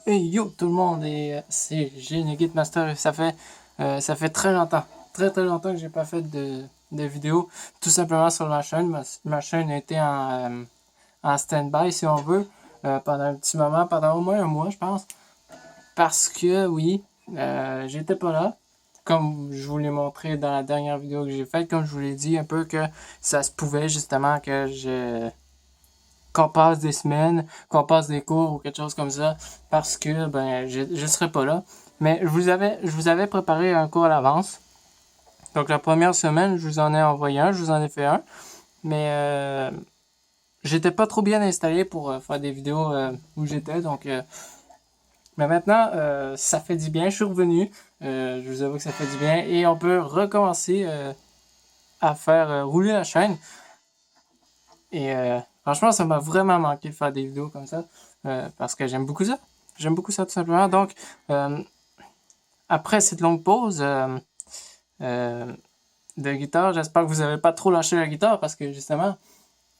Hey yo tout le monde, c'est Gene Master et ça fait très longtemps, très longtemps que j'ai pas fait de vidéo, tout simplement sur ma chaîne. Ma chaîne a été en stand-by si on veut, pendant un petit moment, pendant au moins un mois je pense, parce que oui, j'étais pas là, comme je vous l'ai montré dans la dernière vidéo que j'ai faite, comme je vous l'ai dit un peu que ça se pouvait justement qu'on passe des semaines, qu'on passe des cours ou quelque chose comme ça, parce que ben je serai pas là. Mais je vous avais préparé un cours à l'avance. Donc la première semaine, je vous en ai envoyé un, je vous en ai fait un, mais j'étais pas trop bien installé pour faire des vidéos où j'étais, donc mais maintenant ça fait du bien, je suis revenu. Je vous avoue que ça fait du bien et on peut recommencer à faire rouler la chaîne. Et franchement, ça m'a vraiment manqué de faire des vidéos comme ça. Parce que j'aime beaucoup ça. J'aime beaucoup ça tout simplement. Donc, euh, après cette longue pause euh, de guitare, j'espère que vous n'avez pas trop lâché la guitare parce que justement,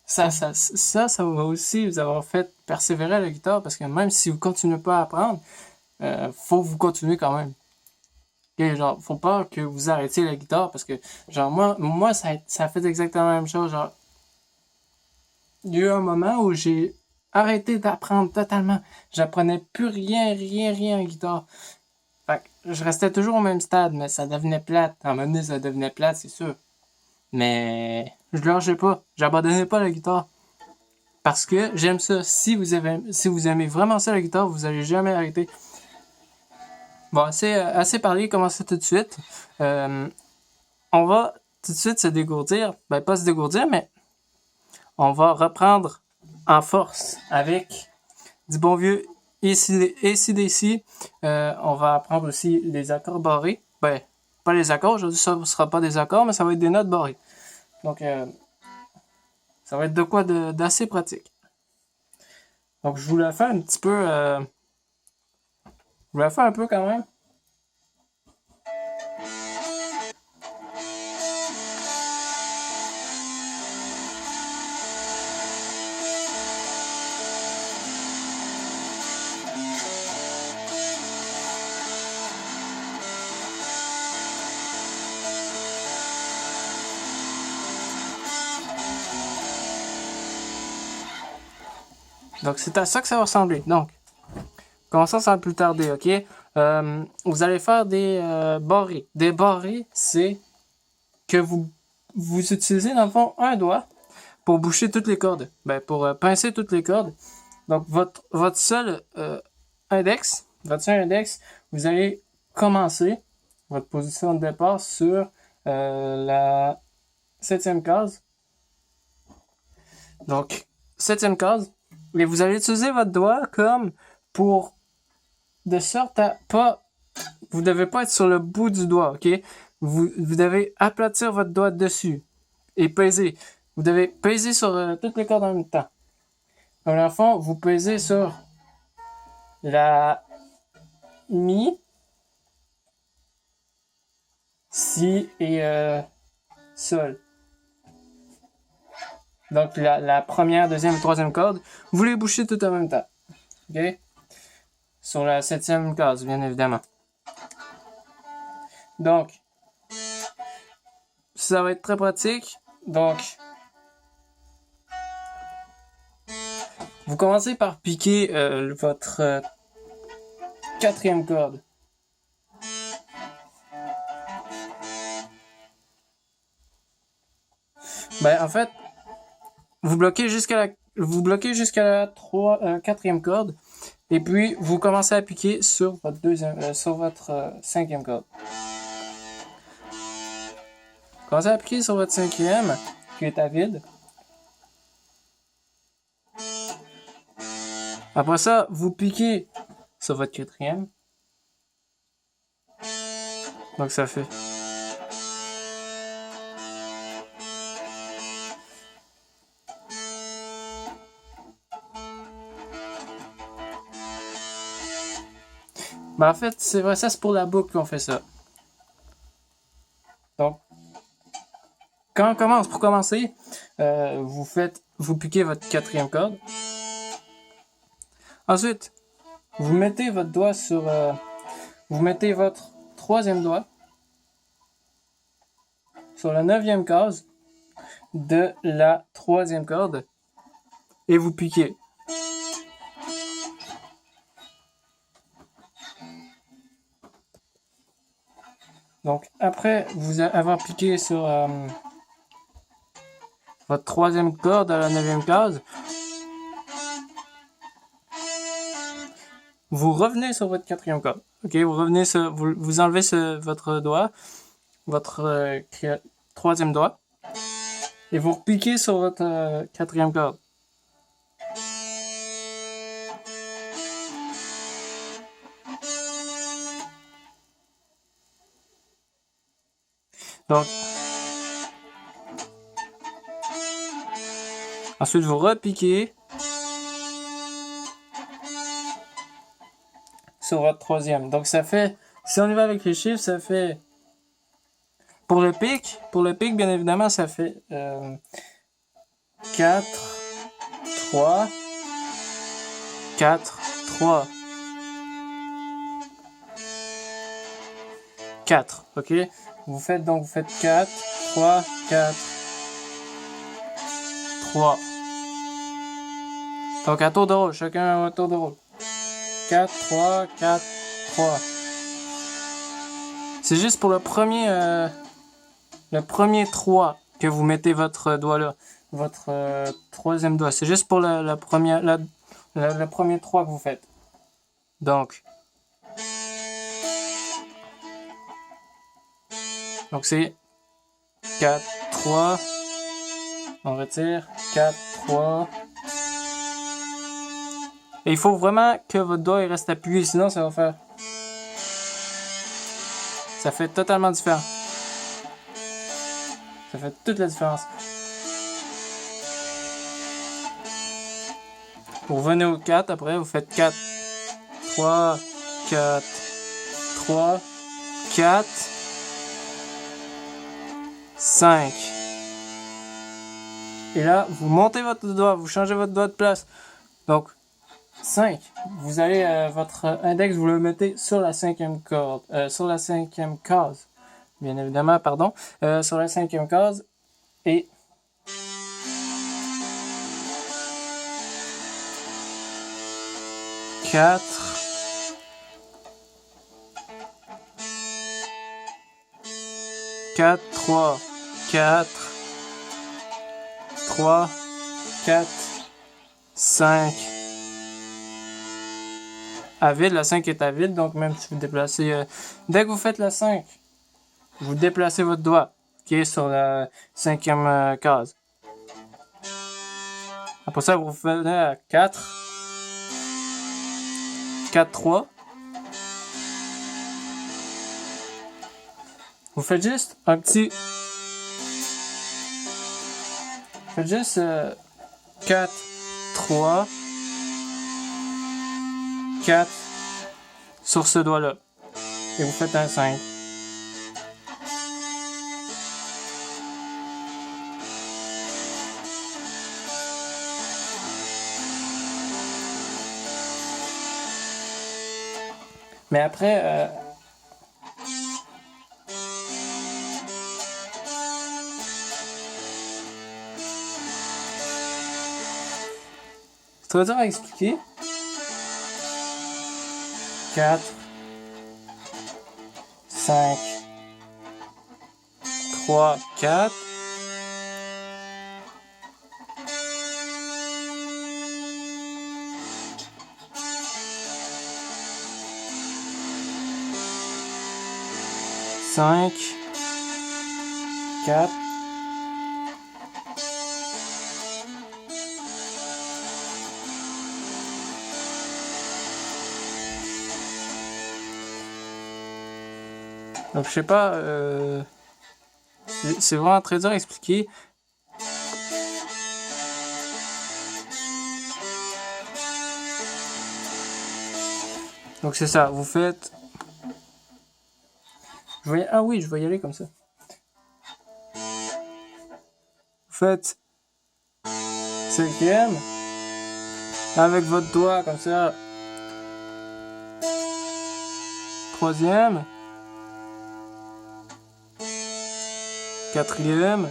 ça va aussi vous avoir fait persévérer à la guitare parce que même si vous continuez pas à apprendre, faut vous continuer quand même. Okay, genre, faut pas que vous arrêtiez la guitare parce que, genre, moi ça a fait exactement la même chose. Genre, il y a eu un moment où j'ai arrêté d'apprendre totalement. J'apprenais plus rien en guitare. Fait que je restais toujours au même stade, mais ça devenait plate. À un moment donné, ça devenait plate, c'est sûr. Mais je lâchais pas. J'abandonnais pas la guitare. Parce que j'aime ça. Si vous aimez vraiment ça la guitare, vous allez jamais arrêter. Bon, assez parlé, commencez tout de suite. Euh, on va tout de suite se dégourdir. Ben, pas se dégourdir, mais on va reprendre en force avec du bon vieux AC/DC. On va apprendre aussi les accords barrés. Ben, pas les accords, aujourd'hui ça ne sera pas des accords, mais ça va être des notes barrées. Donc, ça va être de quoi d'assez pratique. Donc, je vous la fais un petit peu. Je vous la fais un peu quand même. Donc, c'est à ça que ça va ressembler. Donc, commençons sans plus tarder, ok? Vous allez faire des barrés. Des barrés, c'est que vous utilisez dans le fond un doigt pour boucher toutes les cordes. Ben, pour pincer toutes les cordes. Donc, votre seul index, vous allez commencer votre position de départ sur la septième case. Donc, septième case. Et vous allez utiliser votre doigt comme pour, de sorte à pas, vous devez pas être sur le bout du doigt, ok? Vous devez aplatir votre doigt dessus et peser. Vous devez peser sur toutes les cordes en même temps. Donc, dans le fond, vous pesez sur la mi, si et sol. Donc la première, deuxième et troisième corde, vous les bouchez tout en même temps. Ok? Sur la septième case, bien évidemment. Donc, ça va être très pratique. Donc, vous commencez par piquer votre quatrième corde. Ben, en fait, vous bloquez jusqu'à la quatrième corde. Et puis, vous commencez à piquer sur votre cinquième corde. Commencez à piquer sur votre cinquième, qui est à vide. Après ça, vous piquez sur votre quatrième. Donc, ça fait. Ben, en fait, c'est vrai, ça c'est pour la boucle qu'on fait ça. Donc, quand on commence, pour commencer, vous piquez votre quatrième corde. Ensuite, vous mettez votre doigt sur... vous mettez votre troisième doigt sur la 9e case de la 3e corde et vous piquez. Donc, après vous avoir piqué sur votre 3e corde à la 9e case, vous revenez sur votre 4e corde. Ok, vous revenez sur, vous enlevez votre doigt, votre 3e doigt, et vous repiquez sur votre 4e corde. Donc, ensuite vous repiquez sur votre 3e. Donc ça fait, si on y va avec les chiffres, ça fait, pour le pic bien évidemment, ça fait 4, 3, 4, 3, 4, ok? Vous faites 4, 3, 4, 3. Donc à tour de rôle, chacun à tour de rôle. 4, 3, 4, 3. C'est juste pour le premier 3 que vous mettez votre doigt là. Votre 3e doigt. C'est juste pour le premier 3 que vous faites. Donc c'est 4, 3. On retire. 4, 3. Et il faut vraiment que votre doigt il reste appuyé, sinon ça va faire... Ça fait totalement différent. Ça fait toute la différence. Vous revenez au 4, après vous faites 4, 3, 4, 3, 4, 5. Et là, vous montez votre doigt, vous changez votre doigt de place. Donc, 5. Vous allez, votre index, vous le mettez sur la 5e corde, sur la 5e case. Bien évidemment, pardon. Sur la 5e case. Et quatre, 4, 3, 4, 3, 4, 5. À vide, la 5 est à vide, donc même si vous déplacez... dès que vous faites la 5, vous déplacez votre doigt qui est sur la 5e case. Après ça, vous revenez à 4, 4, 3. Vous faites juste un petit... Vous faites juste 4, 3, 4 sur ce doigt-là. Et vous faites un 5. Mais après... c'est très dur à expliquer. 4, 5, 3, 4. Cinq, 4, donc je sais pas, c'est vraiment très dur à expliquer. Donc c'est ça, vous faites... Ah oui, je vais y aller comme ça. Vous faites 5e avec votre doigt comme ça. Troisième. Quatrième.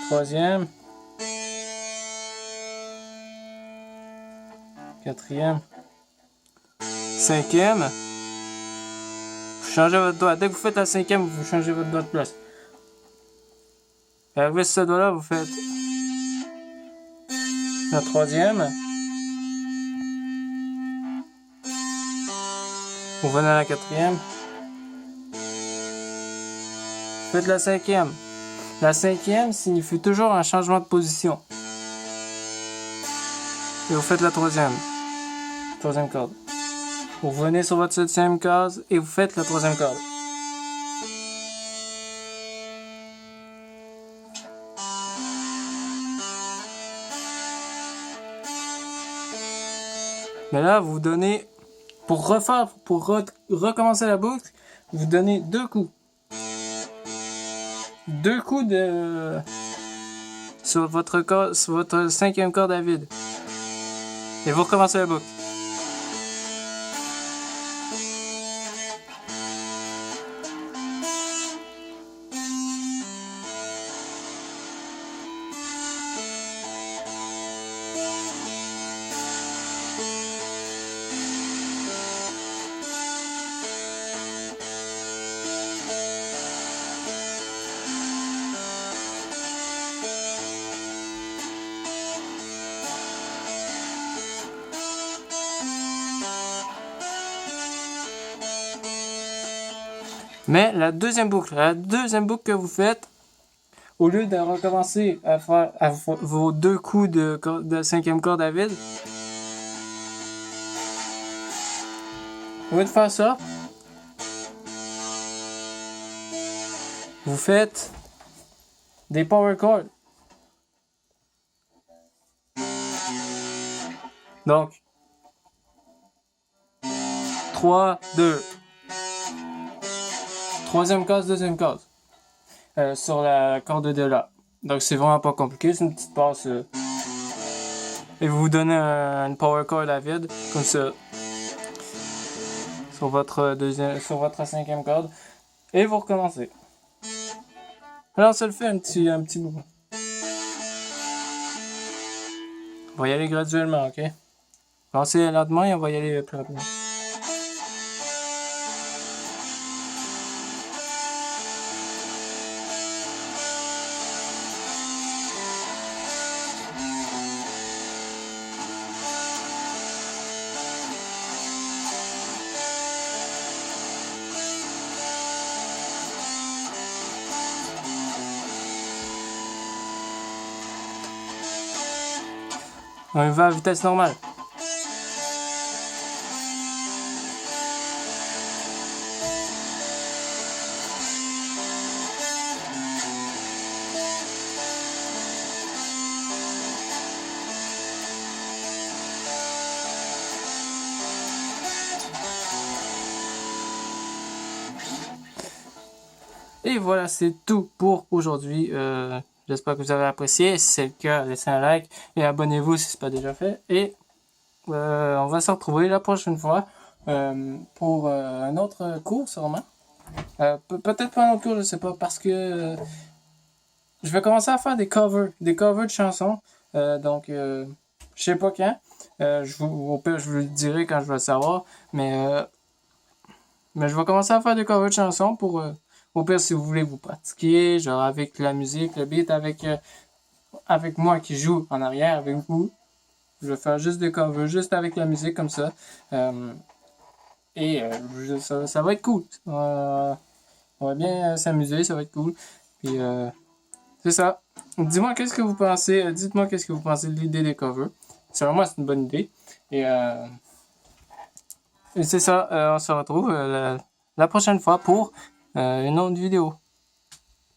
Troisième. Quatrième. Cinquième. Vous changez votre doigt. Dès que vous faites la cinquième, vous changez votre doigt de place. Et avec ce doigt-là, vous faites la troisième. Vous venez à la quatrième. Faites la cinquième. La cinquième signifie toujours un changement de position. Et vous faites la troisième. Troisième corde. Vous revenez sur votre septième case et vous faites la troisième corde. Mais là, vous donnez, pour recommencer la boucle, vous donnez 2 coups. 2 coups sur votre cinquième corde à vide. Et vous recommencez la boucle. Mais la deuxième boucle que vous faites, au lieu de recommencer à faire vos 2 coups de cinquième corde à vide, au lieu de faire ça, vous faites des power chords. Donc, 3, 2. Troisième case, deuxième case. Sur la corde de là. Donc c'est vraiment pas compliqué, c'est une petite passe. Et vous donnez une power chord à vide, comme ça. Sur votre cinquième corde. Et vous recommencez. Alors ça le fait un petit mouvement. On va y aller graduellement, ok? Lancez lentement et on va y aller plus rapidement. On va à vitesse normale. Et voilà, c'est tout pour aujourd'hui. J'espère que vous avez apprécié. Si c'est le cas, laissez un like et abonnez-vous si ce n'est pas déjà fait. Et on va se retrouver la prochaine fois pour un autre cours sûrement. Peut-être pas un autre cours, je sais pas, parce que je vais commencer à faire des covers de chansons. Donc, je sais pas quand. Au pire, je vous le dirai quand je vais le savoir. Mais je vais commencer à faire des covers de chansons pour... au pire, si vous voulez vous pratiquer, genre avec la musique, le beat, avec moi qui joue en arrière, avec vous. Je vais faire juste des covers, juste avec la musique comme ça. Ça va être cool. On va bien s'amuser, ça va être cool. Puis, c'est ça. Dites-moi qu'est-ce que vous pensez de l'idée des covers. Selon moi, c'est une bonne idée. Et c'est ça, on se retrouve la prochaine fois pour une autre vidéo.